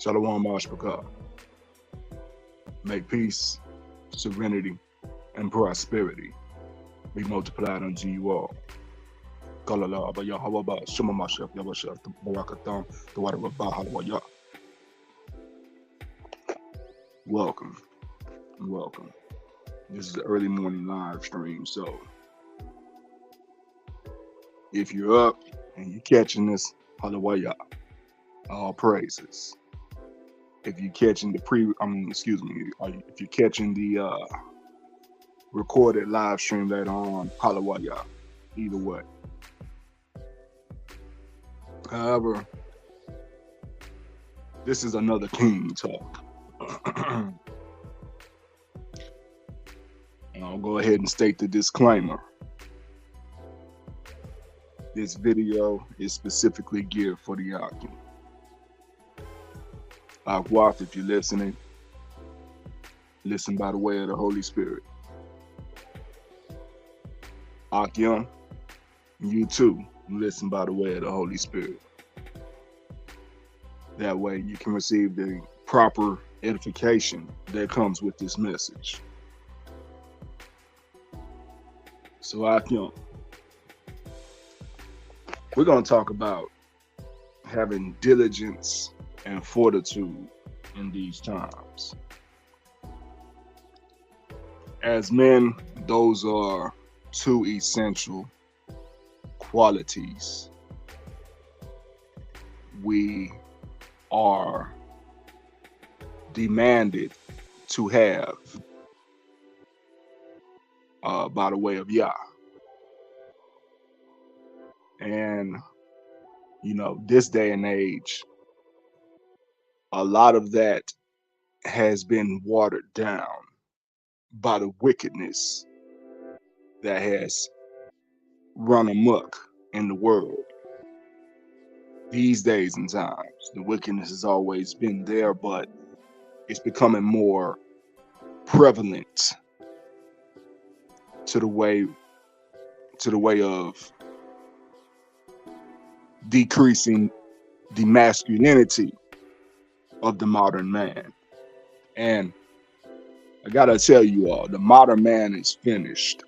Shalom Ashbaka. Make peace, serenity, and prosperity be multiplied unto you all. Kalala Abba Yahweh Shema Mashaf Yabashaf Barakatam Tawara Halwaya. Welcome. Welcome. This is the early morning live stream, so if you're up and you're catching this, Halwaya, all praises. If you're catching the if you're catching the recorded live stream later on, Halawaya, either way. However, this is another King talk. And I'll go ahead and state the disclaimer. This video is specifically geared for the Akim. Akwaf, if you're listening, listen by the way of the Holy Spirit. Akim, you too, listen by the way of the Holy Spirit. That way you can receive the proper edification that comes with this message. So Akim, we're going to talk about having diligence and fortitude in these times. As men, those are two essential qualities we are demanded to have by the way of Yah. And, this day and age, a lot of that has been watered down by the wickedness that has run amok in the world. These days and times, the wickedness has always been there, but it's becoming more prevalent to the way of decreasing the masculinity of the modern man. And I gotta tell you all, the modern man is finished.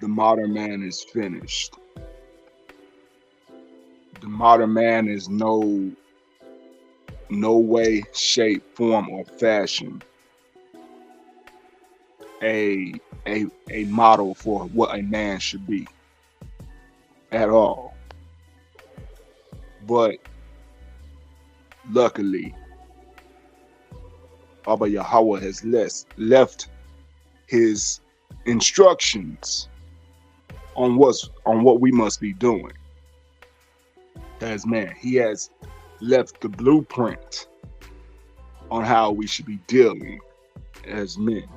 The modern man is finished. The modern man is no way, shape, form, or fashion a model for what a man should be at all. But luckily, Abba Yahweh has left his instructions on what we must be doing as man. He has left the blueprint on how we should be dealing as men.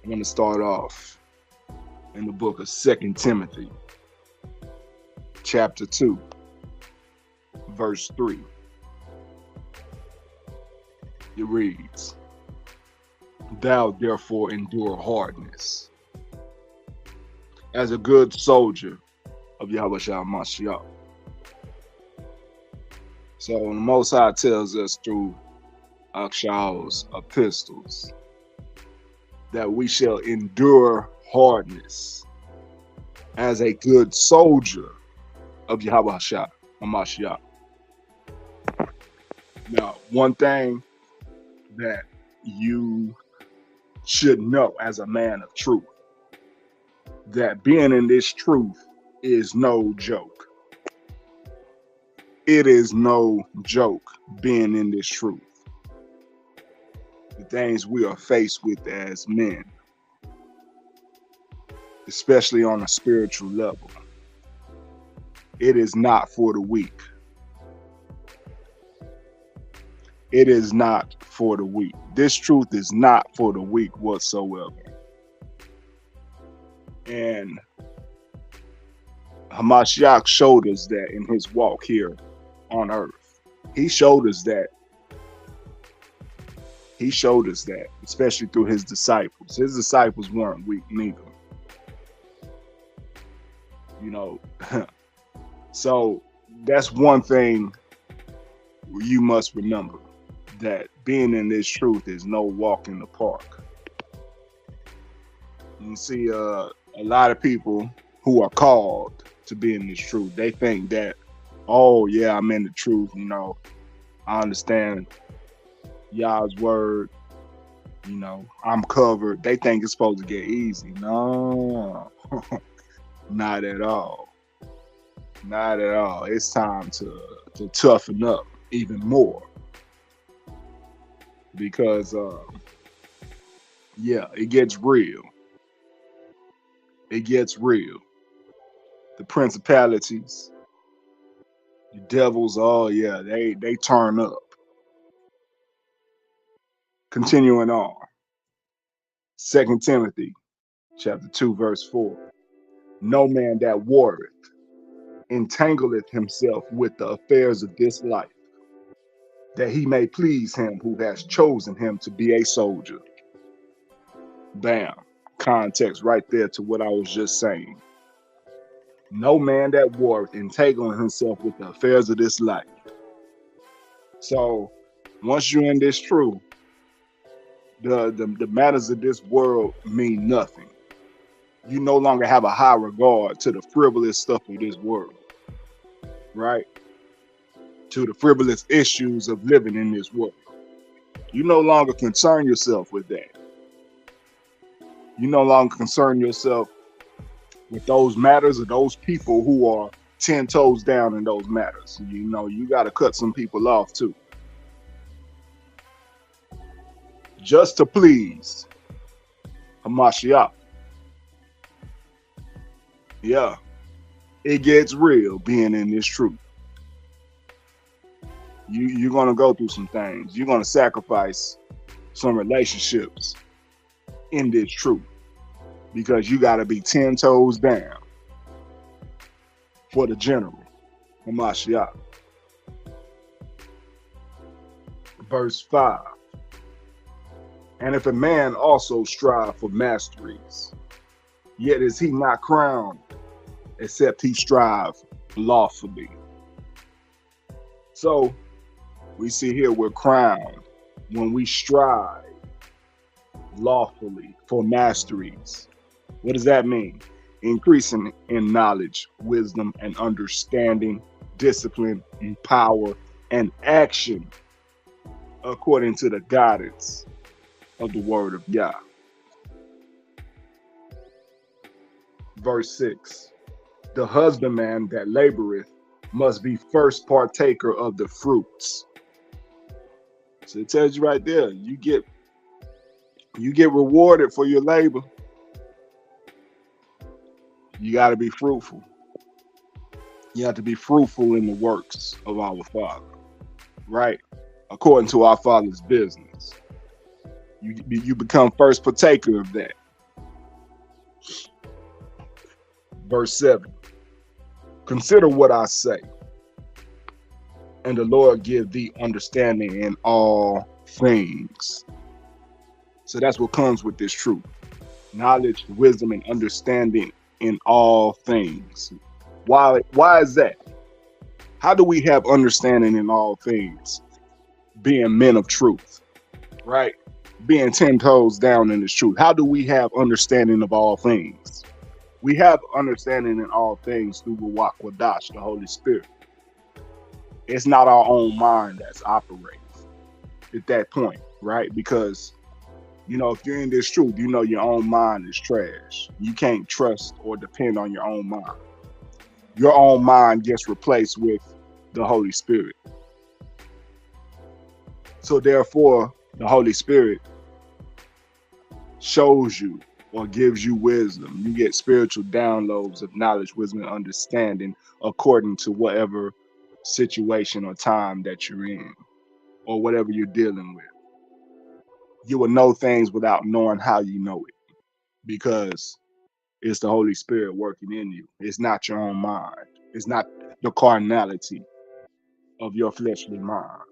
I'm going to start off in the book of 2 Timothy, chapter 2, verse 3. It reads, "Thou therefore endure hardness as a good soldier of Yahweh Mashiach." So the Most High tells us through Akshal's epistles that we shall endure hardness as a good soldier of Yahweh Mashiach. Now, one thing that you should know as a man of truth, that being in this truth is no joke. It is no joke being in this truth. The things we are faced with as men, especially on a spiritual level, it is not for the weak. It is not for the weak. This truth is not for the weak whatsoever. And Hamashiach showed us that in his walk here on earth. He showed us that. He showed us that, especially through his disciples. His disciples weren't weak neither. So That's one thing you must remember, that being in this truth is no walk in the park. You see, a lot of people who are called to be in this truth, they think that, oh yeah, I'm in the truth. I understand Yah's word. I'm covered. They think it's supposed to get easy. No, not at all. Not at all. It's time to toughen up even more because yeah, it gets real. It gets real. The principalities, the devils, oh yeah, they turn up. Continuing on. 2 Timothy chapter 2, verse 4. No man that warreth entangleth himself with the affairs of this life, that he may please him who has chosen him to be a soldier. Bam. Context right there to what I was just saying. No man that warreth entangling himself with the affairs of this life. So once you're in this truth, the matters of this world mean nothing. You no longer have a high regard to the frivolous stuff of this world, right? To the frivolous issues of living in this world. You no longer concern yourself with that. You no longer concern yourself with those matters of those people who are 10 toes down in those matters. You got to cut some people off too. Just to please Hamashiach. Yeah, it gets real being in this truth. You're going to go through some things. You're going to sacrifice some relationships in this truth because you got to be 10 toes down for the general, Hamashiach. Verse 5. And if a man also strive for masteries, yet is he not crowned, except he strive lawfully. So we see here we're crowned when we strive lawfully for masteries. What does that mean? Increasing in knowledge, wisdom, and understanding, discipline, and power, and action according to the guidance of the word of Yah. Verse 6. The husbandman that laboreth must be first partaker of the fruits. So it tells you right there, you get rewarded for your labor. You got to be fruitful. You have to be fruitful in the works of our Father, right? According to our Father's business. You become first partaker of that. Verse 7. Consider what I say, and the Lord give thee understanding in all things. So that's what comes with this truth. Knowledge, wisdom, and understanding in all things. Why is that? How do we have understanding in all things? Being men of truth, right? Being 10 toes down in this truth. How do we have understanding of all things? We have understanding in all things through Ruach Wadash, the Holy Spirit. It's not our own mind that's operating at that point, right? Because, if you're in this truth, your own mind is trash. You can't trust or depend on your own mind. Your own mind gets replaced with the Holy Spirit. So therefore, the Holy Spirit shows you or gives you wisdom. You get spiritual downloads of knowledge, wisdom, and understanding according to whatever situation or time that you're in or whatever you're dealing with. You will know things without knowing how you know it because it's the Holy Spirit working in you. It's not your own mind. It's not the carnality of your fleshly mind.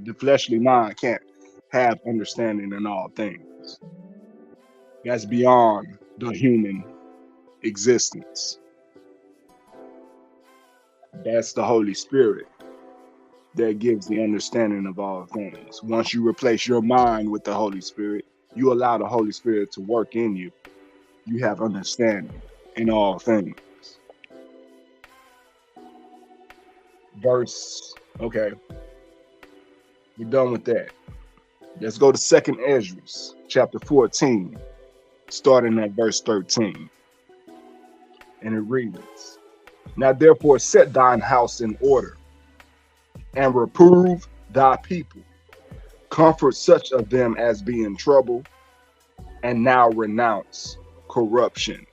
The fleshly mind can't have understanding in all things. That's beyond the human existence. That's the Holy Spirit that gives the understanding of all things. Once you replace your mind with the Holy Spirit, you allow the Holy Spirit to work in you. You have understanding in all things. Okay, we're done with that. Let's go to 2nd Ezra, chapter 14, starting at verse 13. And it reads, Now therefore set thine house in order, and reprove thy people. Comfort such of them as be in trouble, and now renounce corruption.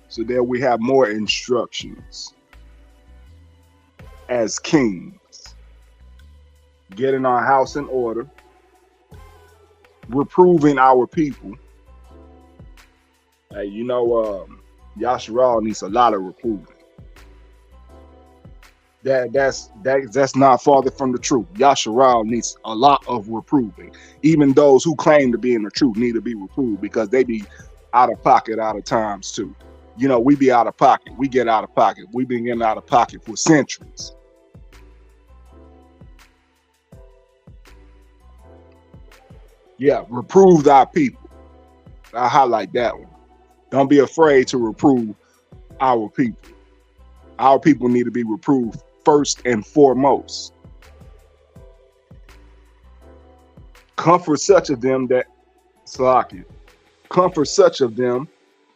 So there we have more instructions as kings. Getting our house in order, reproving our people. Hey, Yasharal needs a lot of reproving. That's not farther from the truth. Yasharal needs a lot of reproving. Even those who claim to be in the truth need to be reproved, because they be out of pocket out of times too. We be out of pocket. We get out of pocket. We've been getting out of pocket for centuries. Yeah, reprove thy people. I highlight that one. Don't be afraid to reprove our people. Our people need to be reproved first and foremost. Comfort such of them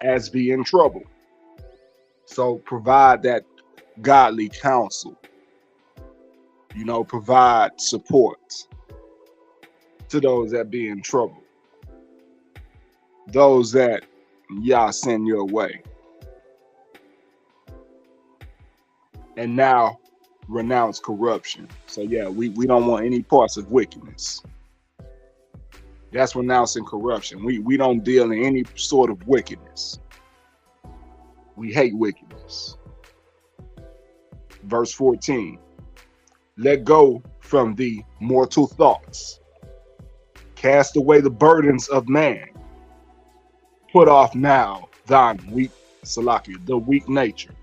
as be in trouble. So provide that godly counsel. Provide support to those that be in trouble. Those that Yah send your way. And now renounce corruption. So yeah, we don't want any parts of wickedness. That's renouncing corruption. We don't deal in any sort of wickedness. We hate wickedness. Verse 14. Let go from thee mortal thoughts. Cast away the burdens of man. Put off now thine the weak nature.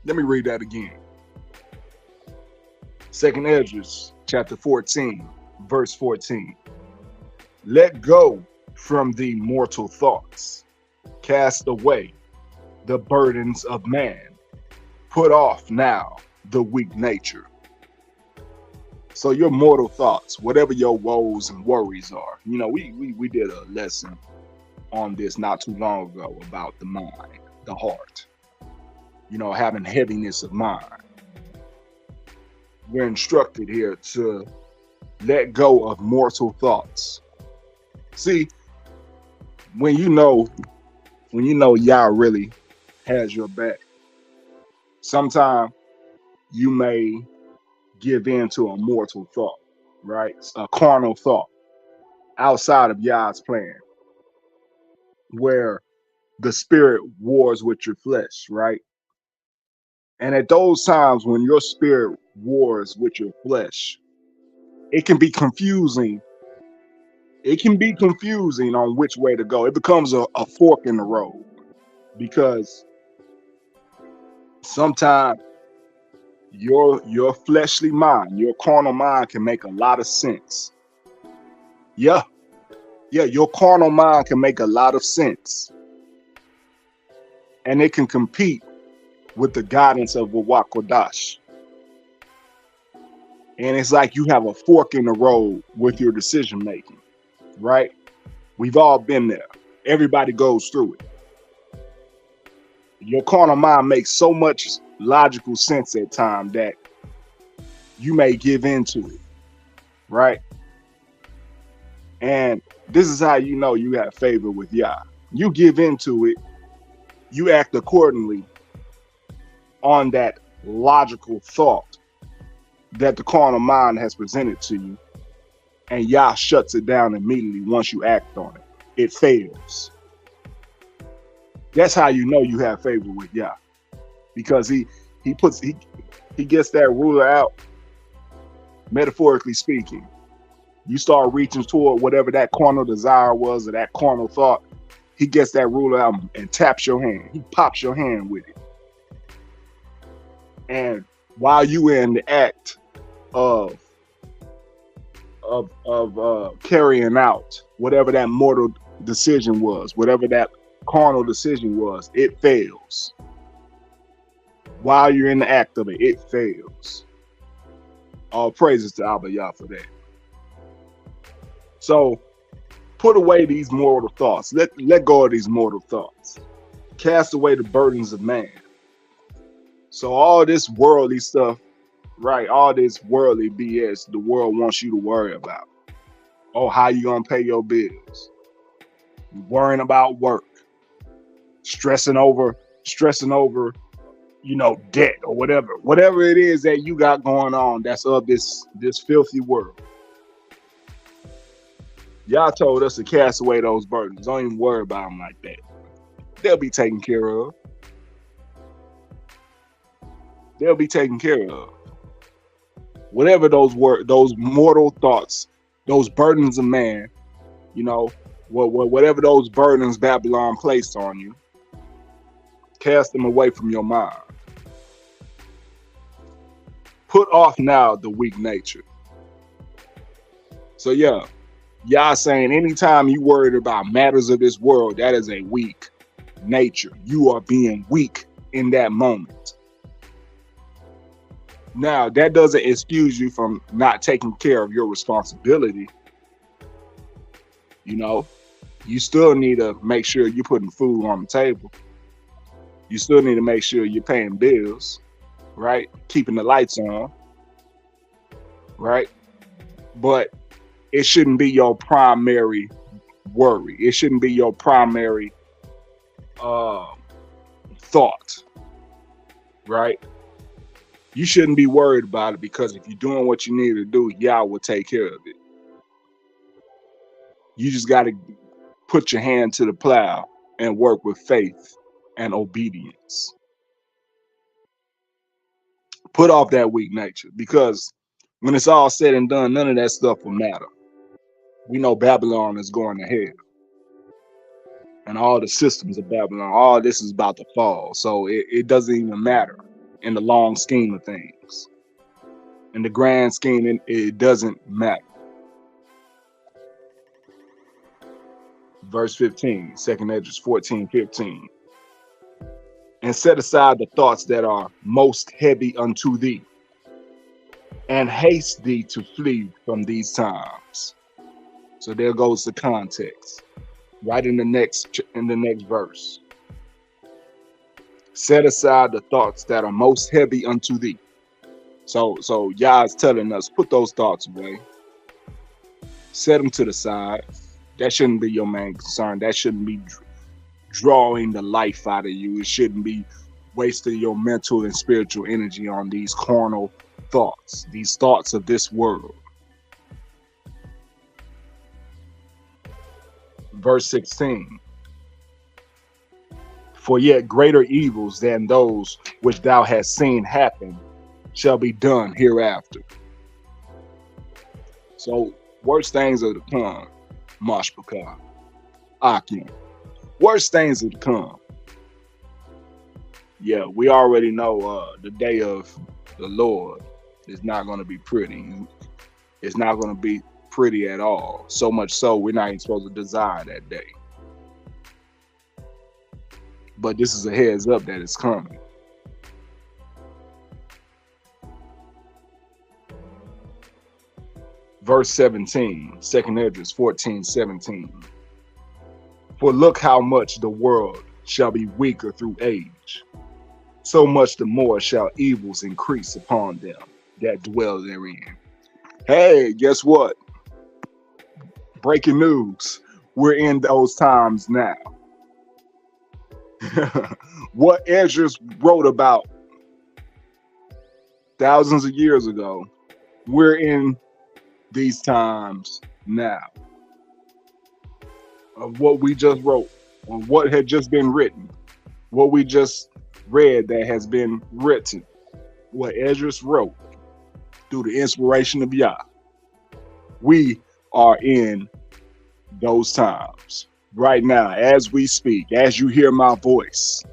Let me read that again. 2nd Ezra, chapter 14, verse 14. Let go from thee mortal thoughts. Cast away the burdens of man. Put off now the weak nature. So your mortal thoughts, whatever your woes and worries are. We did a lesson on this not too long ago about the mind, the heart. Having heaviness of mind. We're instructed here to let go of mortal thoughts. See, when you know Yah really has your back, sometimes you may give in to a mortal thought, right? A carnal thought outside of Yah's plan, where the spirit wars with your flesh, right? And at those times when your spirit wars with your flesh, it can be confusing. It can be confusing on which way to go. It becomes a fork in the road, because sometimes your fleshly mind, your carnal mind can make a lot of sense. Yeah, your carnal mind can make a lot of sense. And it can compete with the guidance of Ruach Kodash. And it's like you have a fork in the road with your decision making, right? We've all been there. Everybody goes through it. Your carnal mind makes so much logical sense at times that you may give into it, right? And this is how you know you have favor with Yah. You give into it, you act accordingly on that logical thought that the carnal mind has presented to you, and Yah shuts it down immediately once you act on it. It fails. That's how you know you have favor with Yah, because he gets that ruler out. Metaphorically speaking, you start reaching toward whatever that carnal desire was or that carnal thought. He gets that ruler out and taps your hand. He pops your hand with it. And while you in the act of carrying out whatever that mortal decision was, whatever that carnal decision was, it fails. While you're in the act of it, it fails. All praises to Abba Yah for that. So put away these mortal thoughts. Let go of these mortal thoughts. Cast away the burdens of man. So all this worldly stuff, right? All this worldly BS the world wants you to worry about. Oh, how you gonna pay your bills? Worrying about work, stressing over, debt or whatever it is that you got going on that's of this filthy world. Y'all told us to cast away those burdens. Don't even worry about them like that. They'll be taken care of. They'll be taken care of. Whatever those mortal thoughts, those burdens of man, whatever those burdens Babylon placed on you, cast them away from your mind. Put off now the weak nature. So yeah, y'all saying anytime you worried about matters of this world, that is a weak nature. You are being weak in that moment. Now, that doesn't excuse you from not taking care of your responsibility. You still need to make sure you're putting food on the table. You still need to make sure you're paying bills, right? Keeping the lights on, right? But it shouldn't be your primary worry. It shouldn't be your primary thought, right? You shouldn't be worried about it, because if you're doing what you need to do, Yah will take care of it. You just got to put your hand to the plow and work with faith and obedience. Put off that weak nature, because when it's all said and done, none of that stuff will matter. We know Babylon is going to hell. And all the systems of Babylon, all this is about to fall. So it doesn't even matter in the long scheme of things. In the grand scheme, it doesn't matter. Verse 15, 2nd Esdras 14:15. And set aside the thoughts that are most heavy unto thee, and haste thee to flee from these times. So there goes the context, right in the next verse. Set aside the thoughts that are most heavy unto thee. So Yah is telling us, put those thoughts away. Set them to the side. That shouldn't be your main concern. That shouldn't be drawing the life out of you. It shouldn't be wasting your mental and spiritual energy on these carnal thoughts, these thoughts of this world. Verse 16. For yet greater evils than those which thou hast seen happen shall be done hereafter. So worse things are to come. Mashpaka, Akim. Worst things are to come. Yeah, we already know the day of the Lord is not going to be pretty. It's not going to be pretty at all. So much so, we're not even supposed to desire that day. But this is a heads up that it's coming. Verse 17, 2nd Esdras 14:17. For look how much the world shall be weaker through age, so much the more shall evils increase upon them that dwell therein. Hey, guess what? Breaking news. We're in those times now. What Esdras wrote about thousands of years ago, we're in these times now. Of what we just wrote, or what had just been written, what we just read that has been written, what Esdras wrote through the inspiration of Yah. We are in those times right now, as we speak, as you hear my voice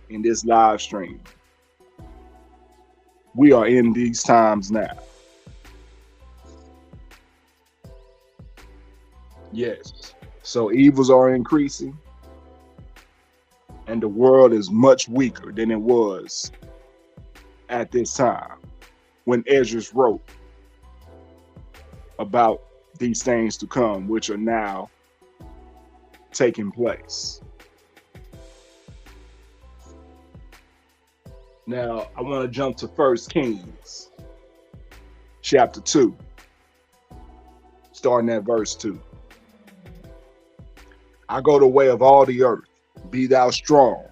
in this live stream. We are in these times now. Yes. So evils are increasing, and the world is much weaker than it was at this time when Ezra wrote about these things to come, which are now taking place. Now, I want to jump to 1 Kings chapter 2, starting at verse 2. I go the way of all the earth. Be thou strong,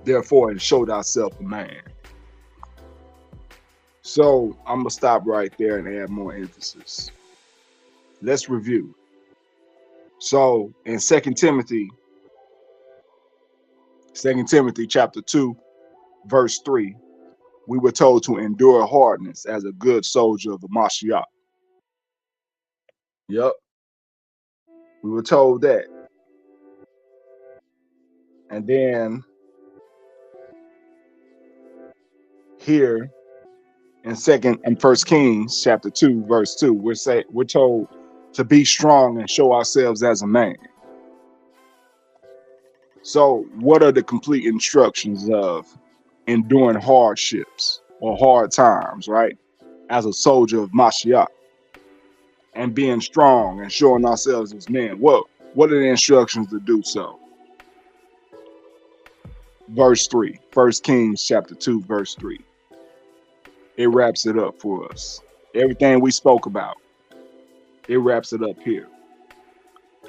therefore, and show thyself a man. So I'm going to stop right there and add more emphasis. Let's review. So in 2 Timothy chapter 2, verse 3, we were told to endure hardness as a good soldier of the Mashiach. Yep. We were told that. And then here in 1 Kings chapter 2, verse 2, we're told to be strong and show ourselves as a man. So what are the complete instructions of enduring hardships or hard times, right? As a soldier of Mashiach, and being strong and showing ourselves as men. What are the instructions to do so? Verse 3, 1 Kings chapter 2, verse 3. It wraps it up for us. Everything we spoke about, it wraps it up here.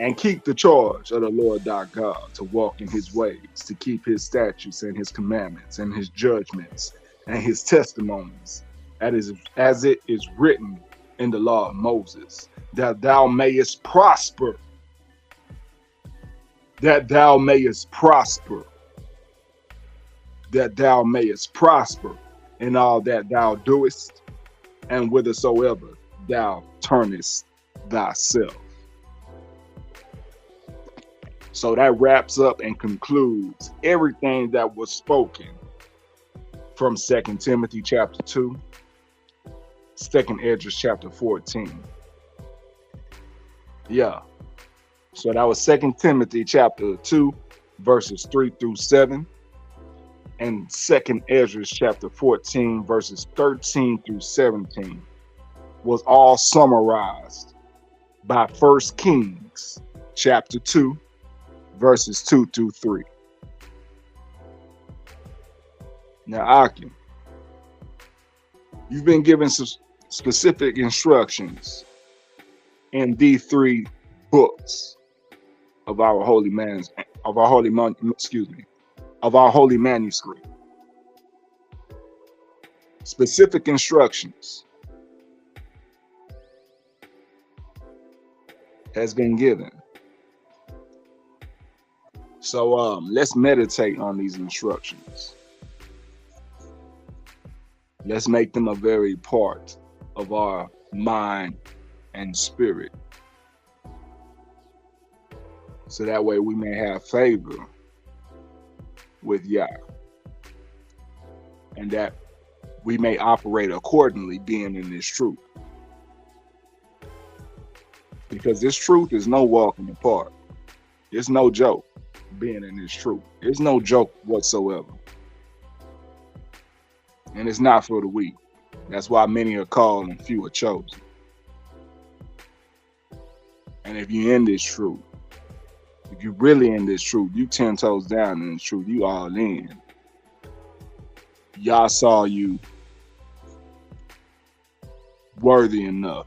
And keep the charge of the Lord thy God, to walk in his ways, to keep his statutes and his commandments and his judgments and his testimonies, as it is written in the law of Moses, that thou mayest prosper. That thou mayest prosper. That thou mayest prosper in all that thou doest, and whithersoever thou turnest thyself. So that wraps up and concludes everything that was spoken from 2 Timothy chapter 2, 2 Ezra chapter 14. Yeah. So that was 2 Timothy chapter 2, verses 3 through 7, and 2 Ezra chapter 14, verses 13 through 17 was all summarized by 1 Kings chapter 2, verses 2 through 3. Now, Akim, you've been given some specific instructions in these 3 books of our holy manuscript. Specific instructions has been given. So let's meditate on these instructions. Let's make them a very part of our mind and spirit, so that way we may have favor with Yah, and that we may operate accordingly, being in this truth. Because this truth is no walk in the park. It's no joke being in this truth. It's no joke whatsoever. And it's not for the weak. That's why many are called and few are chosen. And if you're in this truth, if you're really in this truth, you 10 toes down in this truth, you all in. Y'all saw you worthy enough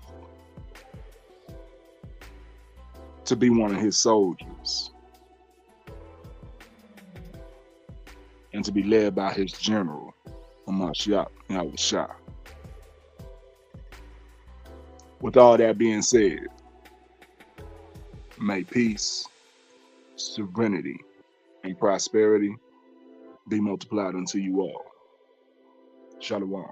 to be one of his soldiers and to be led by his general, Hamashiach Yahushua. With all that being said, may peace, serenity, and prosperity be multiplied unto you all. Shalom.